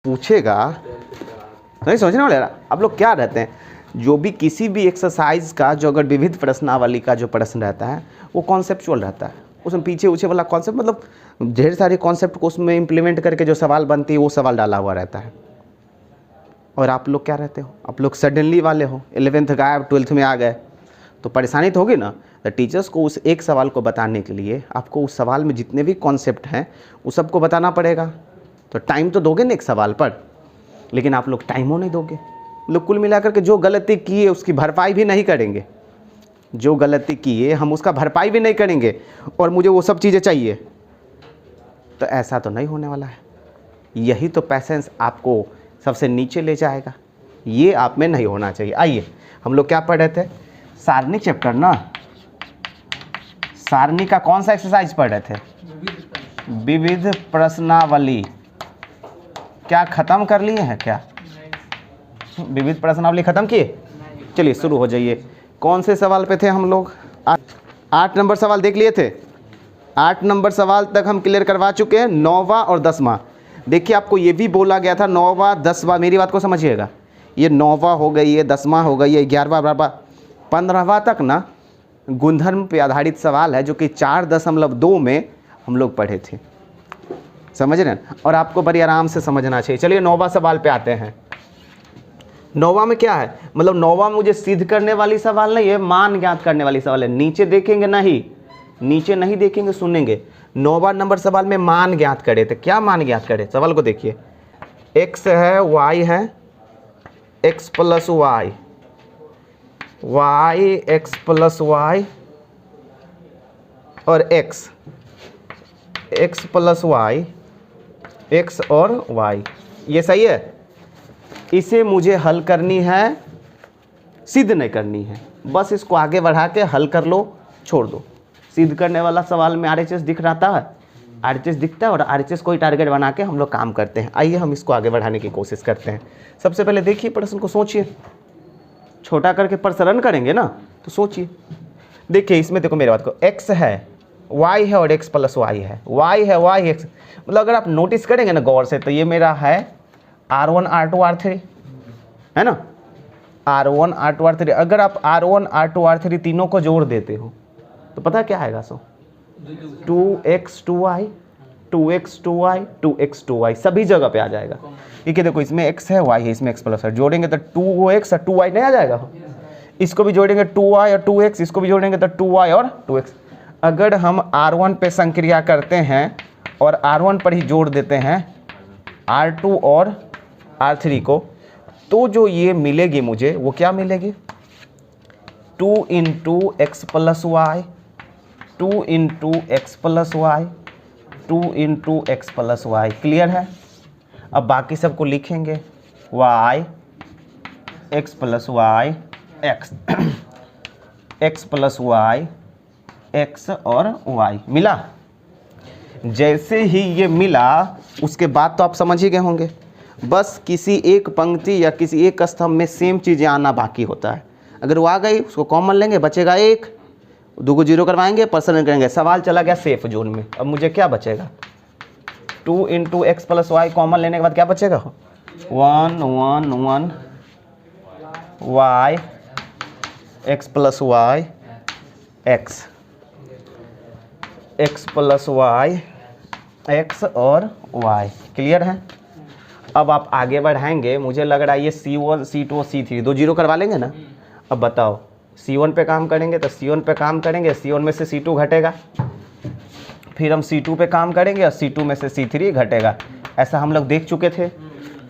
पूछेगा नहीं समझने वाले। आप लोग क्या रहते हैं, जो भी किसी भी एक्सरसाइज का जो अगर विविध प्रश्नावली का जो प्रश्न रहता है वो कॉन्सेप्चुअल रहता है, उसमें पीछे ऊँचे वाला कॉन्सेप्ट मतलब ढेर सारे कॉन्सेप्ट को उसमें इम्प्लीमेंट करके जो सवाल बनती है वो सवाल डाला हुआ रहता है। और आप लोग क्या रहते हो, आप लोग सडनली वाले हो, 11th गायब 12th में आ गए तो परेशानी तो होगी ना। तो टीचर्स को उस एक सवाल को बताने के लिए आपको उस सवाल में जितने भी कॉन्सेप्ट हैं उस सबको बताना पड़ेगा। तो टाइम तो दोगे ना एक सवाल पर, लेकिन आप लोग टाइमों नहीं दोगे। लोग कुल मिलाकर के जो गलती की है उसकी भरपाई भी नहीं करेंगे, जो गलती की है हम उसका भरपाई भी नहीं करेंगे और मुझे वो सब चीज़ें चाहिए, तो ऐसा तो नहीं होने वाला है। यही तो पैसेंस आपको सबसे नीचे ले जाएगा, ये आप में नहीं होना चाहिए। आइए हम लोग क्या पढ़ रहे थे, सारणी चैप्टर ना, सारणी का कौन सा एक्सरसाइज पढ़ रहे थे, विविध प्रश्नावली। क्या ख़त्म कर लिए हैं क्या, विविध प्रश्नावली ख़त्म किए? चलिए शुरू हो जाइए। कौन से सवाल पे थे हम लोग? 8 नंबर सवाल देख लिए थे। 8 नंबर सवाल तक हम क्लियर करवा चुके हैं। 9वां और 10वां देखिए, आपको ये भी बोला गया था 9वां 10वां, मेरी बात को समझिएगा, ये 9वां हो गई, ये 10वां हो गई, ये 11वां 12वां 15वां तक ना गुणधर्म पे आधारित सवाल है, जो कि 4.2 में हम लोग पढ़े थे, समझ रहे हैं। और आपको बड़ी आराम से समझना चाहिए। चलिए 9वां सवाल पे आते हैं। 9वां में क्या है, मतलब 9वां में मुझे सिद्ध करने वाली सवाल नहीं है, मान ज्ञात करने वाली सवाल है। नीचे देखेंगे नहीं, नीचे नहीं देखेंगे, सुनेंगे। 9वां नंबर सवाल में मान ज्ञात करे थे। क्या मान ज्ञात करे, सवाल को देखिए। x है, y है, x plus Y, y x plus Y और x प्लस वाई, x और y, ये सही है। इसे मुझे हल करनी है, सिद्ध नहीं करनी है। बस इसको आगे बढ़ा के हल कर लो, छोड़ दो। सिद्ध करने वाला सवाल में RHS दिख रहा था, RHS दिखता है और RHS को ही टारगेट बना के हम लोग काम करते हैं। आइए हम इसको आगे बढ़ाने की कोशिश करते हैं। सबसे पहले देखिए प्रश्न को, सोचिए। छोटा करके प्रसरण करेंगे ना, तो सोचिए। देखिए इसमें देखो मेरी बात को, x है, y है और x प्लस वाई है, y है y x, मतलब अगर आप नोटिस करेंगे ना गौर से, तो ये मेरा है R1 R2 R3 है ना, R1 R2 R3। अगर आप R1 R2 R3 तीनों को जोड़ देते हो तो पता क्या आएगा, सो 2x 2y 2x 2y 2x 2y सभी जगह पे आ जाएगा। ठीक है, देखो इसमें x है, y है, इसमें x प्लस है, जोड़ेंगे तो 2x और 2y नहीं आ जाएगा। इसको भी जोड़ेंगे 2y और 2x, इसको भी जोड़ेंगे तो 2y और 2x। अगर हम R1 पे संक्रिया करते हैं और R1 पर ही जोड़ देते हैं R2 और R3 को, तो जो ये मिलेगी मुझे, वो क्या मिलेगी, 2 into X plus Y, 2 into X plus Y, 2 into X plus Y. Clear है? अब बाकी सबको लिखेंगे, y X plus Y X, X plus Y X और y मिला। जैसे ही ये मिला उसके बाद तो आप समझ ही गए होंगे, बस किसी एक पंक्ति या किसी एक स्तंभ में सेम चीज़ें आना बाकी होता है। अगर वो आ गई उसको कॉमन लेंगे, बचेगा 1, 2 को 0 करवाएंगे, प्रसरण करेंगे, सवाल चला गया सेफ जोन में। अब मुझे क्या बचेगा, 2 into X plus Y common लेने के बाद क्या बचेगा, 1 1 1 y X plus Y X, X plus Y X और y। क्लियर है? अब आप आगे बढ़ाएंगे, मुझे लग रहा है ये C1 C2 और C3 2 0 करवा लेंगे ना। अब बताओ, C1 पे काम करेंगे तो C1 पे काम करेंगे, C1 में से C2 घटेगा, फिर हम C2 पे काम करेंगे और C2 में से C3 घटेगा। ऐसा हम लोग देख चुके थे।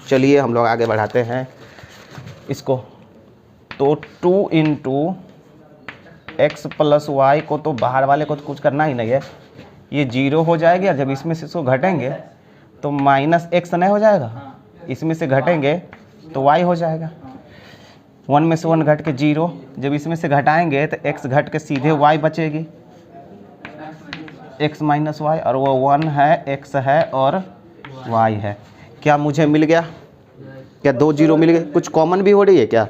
चलिए हम लोग आगे बढ़ाते हैं इसको। तो 2 इंटू एक्स प्लस वाई को तो बाहर वाले को तो कुछ करना ही नहीं है, ये 0 हो जाएगी। और जब इसमें से इसको घटेंगे तो माइनस एक्स नहीं हो जाएगा, इसमें से घटेंगे तो y हो जाएगा। 1 में से 1 घट के 0, जब इसमें से घटाएंगे तो x घट के सीधे y बचेगी, x माइनस वाई, और वो 1 है, x है और y है। क्या मुझे मिल गया, क्या 2 0 मिल गए? कुछ कॉमन भी हो रही है क्या,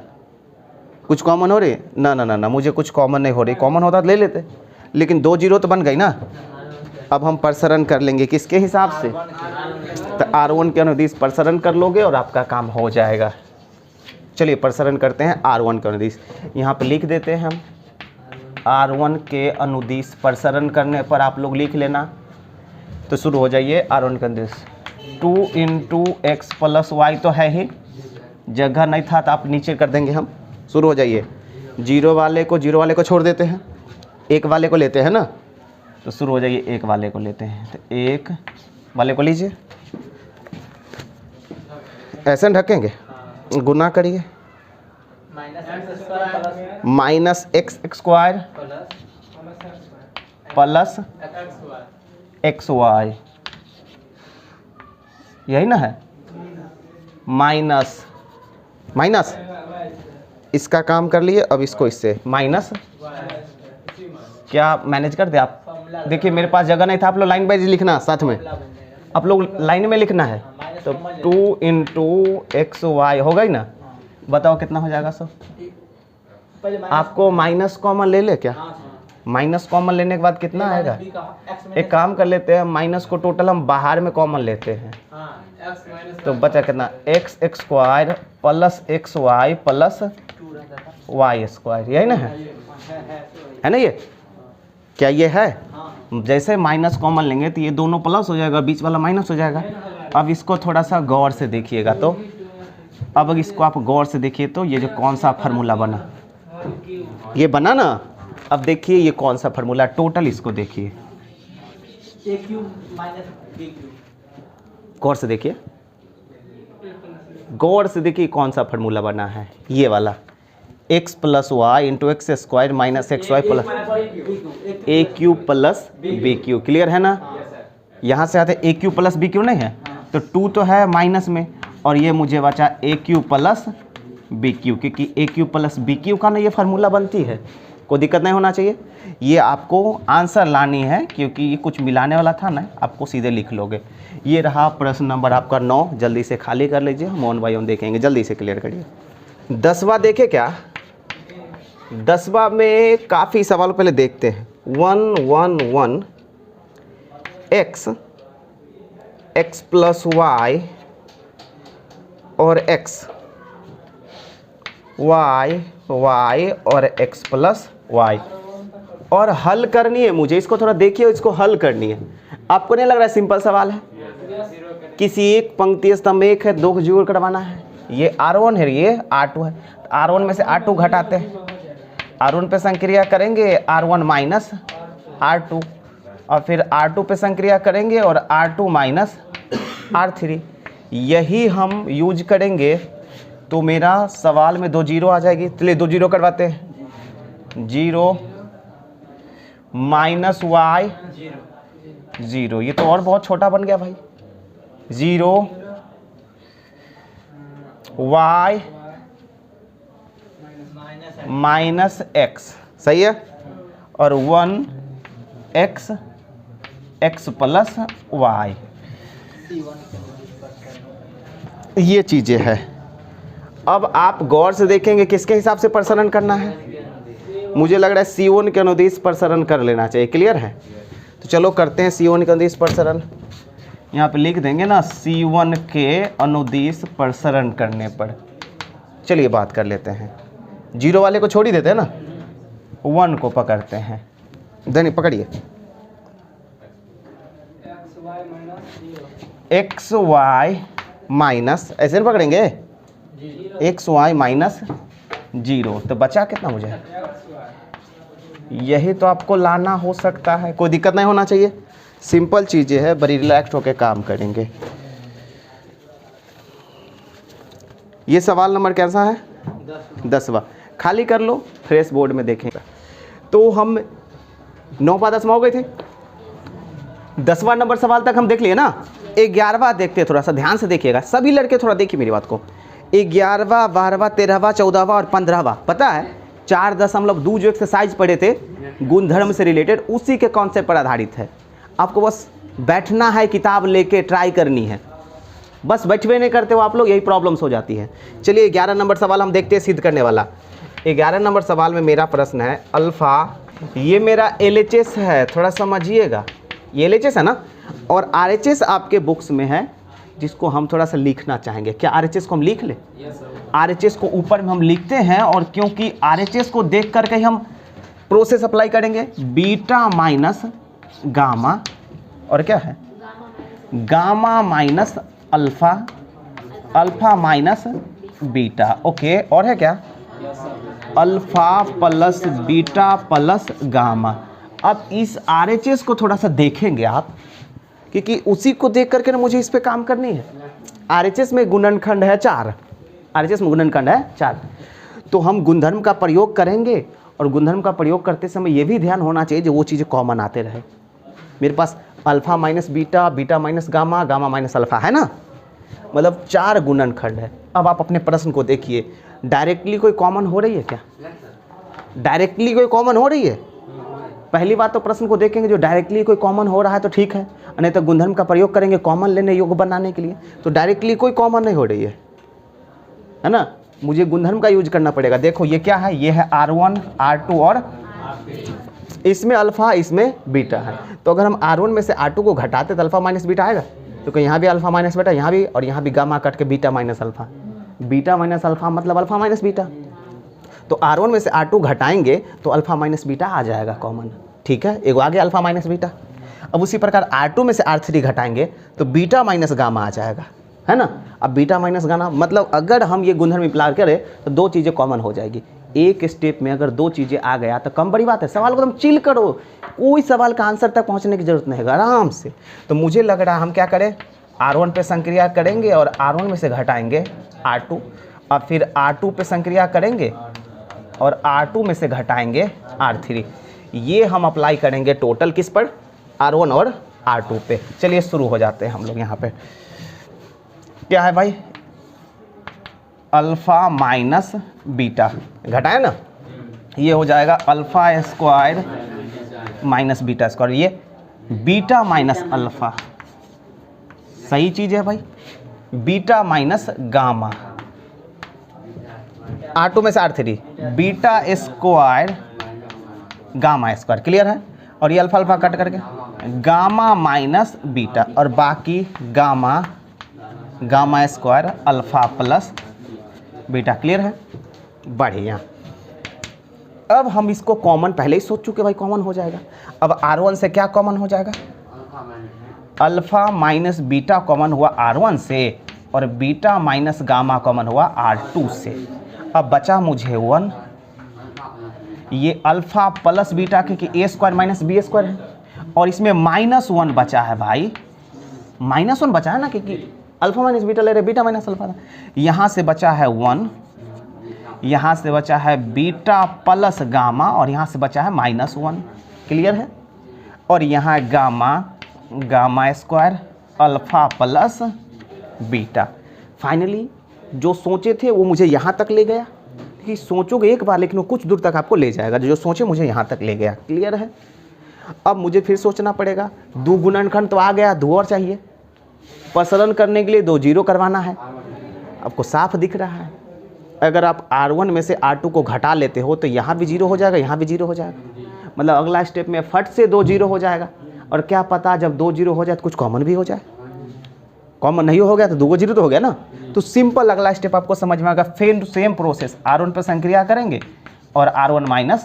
कुछ कॉमन हो रही है? ना ना ना ना, मुझे कुछ कॉमन नहीं हो रही, कॉमन होता तो ले लेते, लेकिन 2 0 तो बन गई ना। अब हम प्रसरण कर लेंगे किसके हिसाब से, तो R1 के अनुदिश प्रसरण कर लोगे और आपका काम हो जाएगा। चलिए प्रसरण करते हैं R1 के अनुदिश। यहाँ पे लिख देते हैं हम R1 के अनुदिश प्रसरण करने पर आप लोग लिख लेना। तो शुरू हो जाइए R1 के अनुदिश। 2 × x + y तो है ही, जगह नहीं था तो आप नीचे कर देंगे हम। शुरू हो जाइए। जीरो वाले को छोड़ देते हैं, एक वाले को लेते हैं ना, तो शुरू हो जाइए। एक वाले को लेते हैं, तो एक वाले को लीजिए, ऐसे ढकेंगे, गुना करिए। Minus X square plus X Y, यही ना है। माइनस माइनस इसका काम कर लिए। अब इसको इससे माइनस, क्या मैनेज कर दे आप? देखिए मेरे पास जगह नहीं था, आप लोग लाइन वाइज लिखना, साथ में आप लोग लाइन में लिखना है। तो 2 × x y होगा ही ना, बताओ कितना हो जाएगा सर? आपको माइनस कॉमन ले ले क्या? माइनस कॉमन लेने के बाद कितना आएगा? एक काम कर लेते हैं, माइनस को टोटल हम बाहर में कॉमन लेते हैं, तो बचा कितना? x² plus xy plus y², यही ना है ना? ये क्या ये है? जैसे माइनस कॉमन लेंगे तो ये दोनों प्लस हो जाएगा, बीच वाला माइनस हो जाएगा। अब इसको थोड़ा सा गौर से देखिएगा, तो अब इसको आप गौर से देखिए तो ये जो कौन सा फार्मूला बना, ये बना ना। अब देखिए ये कौन सा फार्मूला, टोटल इसको देखिए, गौर से देखिए, गौर से देखिए कौन सा फार्मूला बना है, ये वाला x + y × x² - xy plus a³ + b³। Clear है ना? यहाँ से आते a³ + b³ नहीं है, तो 2 तो है माइनस में, और ये मुझे बचा a³ + b³, क्योंकि a³ + b³ का ना ये फार्मूला बनती है। कोई दिक्कत नहीं होना चाहिए। ये आपको आंसर लानी है, क्योंकि ये कुछ मिलाने वाला था ना, आपको सीधे लिख लोगे। ये रहा प्रश्न नंबर आपका 9। जल्दी से खाली कर लीजिए, हम 1 बाय 1 देखेंगे, जल्दी से क्लियर करिए। 10वां देखे क्या? 10वां में काफ़ी सवाल पहले देखते हैं। 1 1 1 x + y और x, y और x + y, और हल करनी है मुझे। इसको थोड़ा देखिए, इसको हल करनी है। आपको नहीं लग रहा है सिंपल सवाल है? किसी एक पंक्ति स्तंभ एक है, 2 को जोड़ करवाना है। ये R1 है, ये R2 है, R1 में से R2 घटाते हैं, R1 पे संक्रिया करेंगे, R1 माइनस R2, और फिर R2 पे संक्रिया करेंगे और R2 माइनस R3। यही हम यूज करेंगे, तो मेरा सवाल में 2 जीरो आ जाएगी। चलिए 2 जीरो करवाते हैं। 0 - y 0, ये तो और बहुत छोटा बन गया भाई। 0 y -x, सही है, और 1 x + y, ये चीज़ें हैं। अब आप गौर से देखेंगे किसके हिसाब से प्रसरण करना है। मुझे लग रहा है C1 के अनुदिश प्रसरण कर लेना चाहिए। क्लियर है? तो चलो करते हैं C1 के अनुदिश प्रसरण। यहाँ पे लिख देंगे ना, C1 के अनुदिश प्रसरण करने पर। चलिए बात कर लेते हैं। 0 वाले को छोड़ ही देते हैं ना, 1 को पकड़ते हैं। देनी पकड़िए, xy माइनस, ऐसे नहीं पकड़ेंगे, xy -0, तो बचा कितना मुझे? यही तो आपको लाना हो सकता है, कोई दिक्कत नहीं होना चाहिए। सिंपल चीज़ें है, बड़ी रिलैक्स होकर काम करेंगे। ये सवाल नंबर कैसा है? 10वां। खाली कर लो, फ्रेश बोर्ड में देखेंगे। तो हम 9वां 10वां हो गए थे। 10वां नंबर सवाल तक हम देख लिए ना। 11वां देखते हैं, थोड़ा सा ध्यान से देखिएगा सभी लड़के, थोड़ा देखिए मेरी बात को। 11वां 12वां 13वां 14वां और 15वां, पता है 4.2 जो एक्सरसाइज पढ़े थे गुणधर्म से रिलेटेड, उसी के कॉन्सेप्ट पर आधारित है। आपको बस बैठना है, किताब लेके ट्राई करनी है। बस बैठवे नहीं करते हो आप लोग, यही प्रॉब्लम्स हो जाती है। चलिए 11 नंबर सवाल हम देखते हैं, सिद्ध करने वाला। 11 नंबर सवाल में मेरा प्रश्न है, अल्फ़ा, ये मेरा LHS है, थोड़ा समझिएगा। ये LHS है ना, और RHS आपके बुक्स में है, जिसको हम थोड़ा सा लिखना चाहेंगे। क्या RHS को हम लिख लें? RHS को ऊपर में हम लिखते हैं, और क्योंकि RHS को देख करके ही हम प्रोसेस अप्लाई करेंगे। बीटा माइनस गामा, और क्या है? Gamma minus alpha, alpha minus beta. Okay, और है क्या? Alpha plus beta plus gamma. अब इस RHS को थोड़ा सा देखेंगे आप, क्योंकि उसी को देख करके ना मुझे इस पे काम करनी है। RHS में गुणनखंड है 4, RHS में गुणनखंड है 4, तो हम गुणधर्म का प्रयोग करेंगे, और गुणधर्म का प्रयोग करते समय ये भी ध्यान होना चाहिए जो वो चीज़ें कॉमन आते रहे। मेरे पास alpha minus beta, beta minus gamma, gamma minus alpha है ना, मतलब 4 गुणनखंड है। अब आप अपने प्रश्न को देखिए, डायरेक्टली कोई कॉमन हो रही है क्या? डायरेक्टली कोई कॉमन हो रही है? पहली बात तो प्रश्न को देखेंगे, जो डायरेक्टली कोई कॉमन हो रहा है तो ठीक है, नहीं तो गुणधर्म का प्रयोग करेंगे कॉमन लेने योग्य बनाने के लिए। तो डायरेक्टली कोई कॉमन नहीं हो रही है ना, मुझे गुणधर्म का यूज करना पड़ेगा। देखो ये क्या है? ये है R1, R2 और इसमें अल्फा, इसमें बीटा है। तो अगर हम R1 में से R2 को घटाते तो अल्फा माइनस बीटा आएगा, तो यहाँ भी अल्फा माइनस बीटा, यहाँ भी, और यहाँ भी गामा कट के beta minus alpha. Beta minus alpha मतलब अल्फा माइनस बीटा। तो R1 में से R2 घटाएंगे तो अल्फा माइनस बीटा आ जाएगा कॉमन, ठीक है, एक आगे अल्फा माइनस बीटा। अब उसी प्रकार R2 में से R3 घटाएंगे तो बीटा माइनस गामा आ जाएगा, है ना। अब बीटा माइनस गामा मतलब अगर हम ये गुणधर्म अप्लाई करें तो 2 चीज़ें कॉमन हो जाएगी। एक स्टेप में अगर 2 चीज़ें आ गया तो कम बड़ी बात है। सवाल को तुम चिल करो, कोई सवाल का आंसर तक पहुंचने की जरूरत नहीं है, आराम से। तो मुझे लग रहा है हम क्या करें, R1 पे संक्रिया करेंगे और R1 में से घटाएंगे R2, और फिर R2 पे संक्रिया करेंगे और R2 में से घटाएंगे R3। ये हम अप्लाई करेंगे टोटल किस पर? R1 और R2 पे। चलिए शुरू हो जाते हैं हम लोग। यहाँ पे क्या है भाई? अल्फा माइनस बीटा घटाए ना, ये हो जाएगा alpha square minus beta square, ये बीटा माइनस अल्फा, सही चीज़ है भाई। बीटा माइनस गामा, R2 में से R3, beta square gamma square, clear है। और ये अल्फा अल्फा कट करके गामा माइनस बीटा, और बाकी gamma, gamma square alpha plus beta, clear है, बढ़िया। अब हम इसको कॉमन पहले ही सोच चुके भाई, कॉमन हो जाएगा। अब R1 से क्या कॉमन हो जाएगा? अल्फा माइनस बीटा कॉमन हुआ R1 से, और बीटा माइनस गामा कॉमन हुआ R2 से। अब बचा मुझे 1, ये अल्फा प्लस बीटा क्योंकि A square minus B square है, और इसमें -1 बचा है भाई, -1 बचा है ना, क्योंकि अल्फा माइनस बीटा ले रहे, बीटा माइनस अल्फा था। यहाँ से बचा है 1, यहाँ से बचा है बीटा प्लस गामा, और यहाँ से बचा है -1, क्लियर है। और यहाँ gamma, gamma square alpha plus beta. Finally जो सोचे थे वो मुझे यहाँ तक ले गया, कि सोचोगे एक बार लेकिन वो कुछ दूर तक आपको ले जाएगा। जो सोचे मुझे यहाँ तक ले गया, क्लियर है। अब मुझे फिर सोचना पड़ेगा, 2 गुणनखंड तो आ गया, 2 और चाहिए। प्रसरण करने के लिए 2 जीरो करवाना है, आपको साफ दिख रहा है। अगर आप R1 में से R2 को घटा लेते हो तो यहाँ भी 0 हो जाएगा, यहाँ भी 0 हो जाएगा, मतलब अगला स्टेप में फट से 2 जीरो हो जाएगा। और क्या पता जब 2 जीरो हो जाए तो कुछ कॉमन भी हो जाए। कॉमन नहीं हो गया तो 2 जीरो तो हो गया ना। तो सिंपल अगला स्टेप आपको समझ में आएगा। फिर सेम प्रोसेस, R1 पर संक्रिया करेंगे और R1 माइनस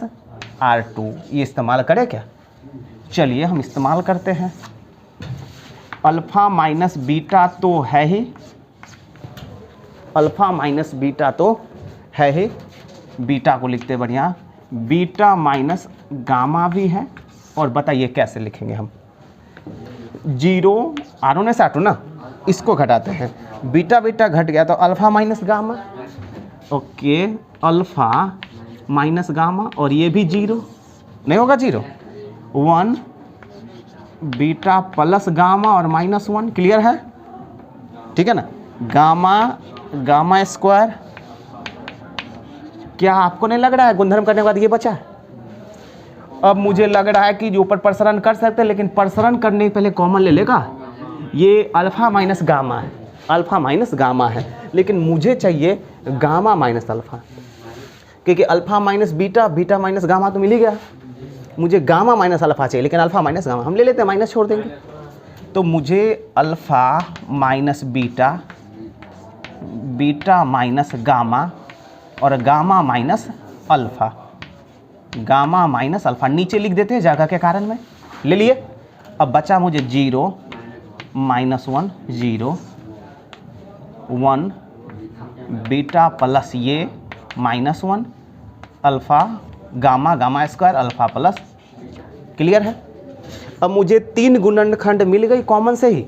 R2, ये इस्तेमाल करें क्या? चलिए हम इस्तेमाल करते हैं। अल्फ़ा माइनस बीटा तो है ही, अल्फ़ा माइनस बीटा तो है ही, बीटा को लिखते बढ़िया, बीटा माइनस गामा भी है। और बताइए कैसे लिखेंगे हम? 0 R1 से R2 ना, इसको घटाते हैं, बीटा बीटा घट गया तो alpha minus gamma, okay, alpha minus gamma, और ये भी 0 नहीं होगा, 0 1 बीटा प्लस गामा और -1, क्लियर है, ठीक है ना। गामा, गामा स्क्वायर, क्या आपको नहीं लग रहा है गुणधर्म करने के बाद ये बचा है? अब मुझे लग रहा है कि जो ऊपर प्रसरण कर सकते हैं, लेकिन प्रसरण करने के पहले कॉमन ले लेगा। ये अल्फ़ा माइनस गामा है, अल्फ़ा माइनस गामा है, लेकिन मुझे चाहिए गामा माइनस अल्फ़ा, क्योंकि alpha minus beta, beta minus gamma तो मिल ही गया। मुझे गामा माइनस अल्फ़ा चाहिए, लेकिन अल्फ़ा माइनस गामा हम ले लेते हैं, माइनस छोड़ देंगे। तो मुझे alpha minus beta, beta minus gamma और gamma minus alpha, gamma minus alpha नीचे लिख देते हैं जगह के कारण में, ले लिए। अब बचा मुझे 0 -1 0 1 बीटा प्लस ये -1 alpha gamma, gamma square alpha plus, clear है। अब मुझे 3 गुणनखंड मिल गई कॉमन से ही।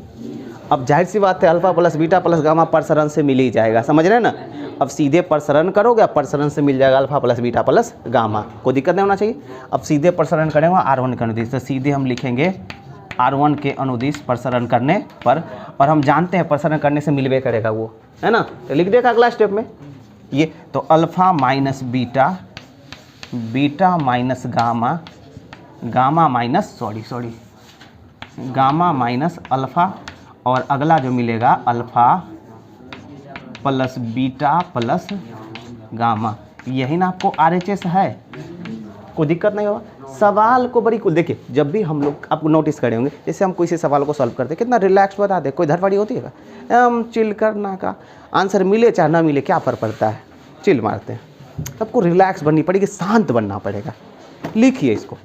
अब जाहिर सी बात है alpha plus beta plus gamma प्रसरण से मिल ही जाएगा, समझ रहे हैं ना। अब सीधे प्रसरण करोगे, अब प्रसरण से मिल जाएगा alpha plus beta plus gamma, कोई दिक्कत नहीं होना चाहिए। अब सीधे प्रसरण करेंगे R1 के अनुदिश, तो सीधे हम लिखेंगे R1 के अनुदिश प्रसरण करने पर, और हम जानते हैं प्रसरण करने से मिलवे करेगा वो, है ना। तो लिख देगा अगला स्टेप में ये, तो alpha minus beta, beta minus gamma, gamma minus gamma minus alpha, और अगला जो मिलेगा alpha plus beta plus gamma. यही ना आपको RHS है, कोई दिक्कत नहीं होगा। सवाल को बड़ी देखिए, जब भी हम लोग आपको नोटिस करे होंगे, जैसे हम किसी सवाल को सॉल्व करते हैं कितना रिलैक्स बता दे, कोई धड़पड़ी होती है क्या, हम चिल करना का आंसर मिले चाहे ना मिले क्या फ़र्क पड़ता है, चिल मारते हैं। सबको रिलैक्स बननी पड़ेगी, शांत बनना पड़ेगा। लिखिए इसको।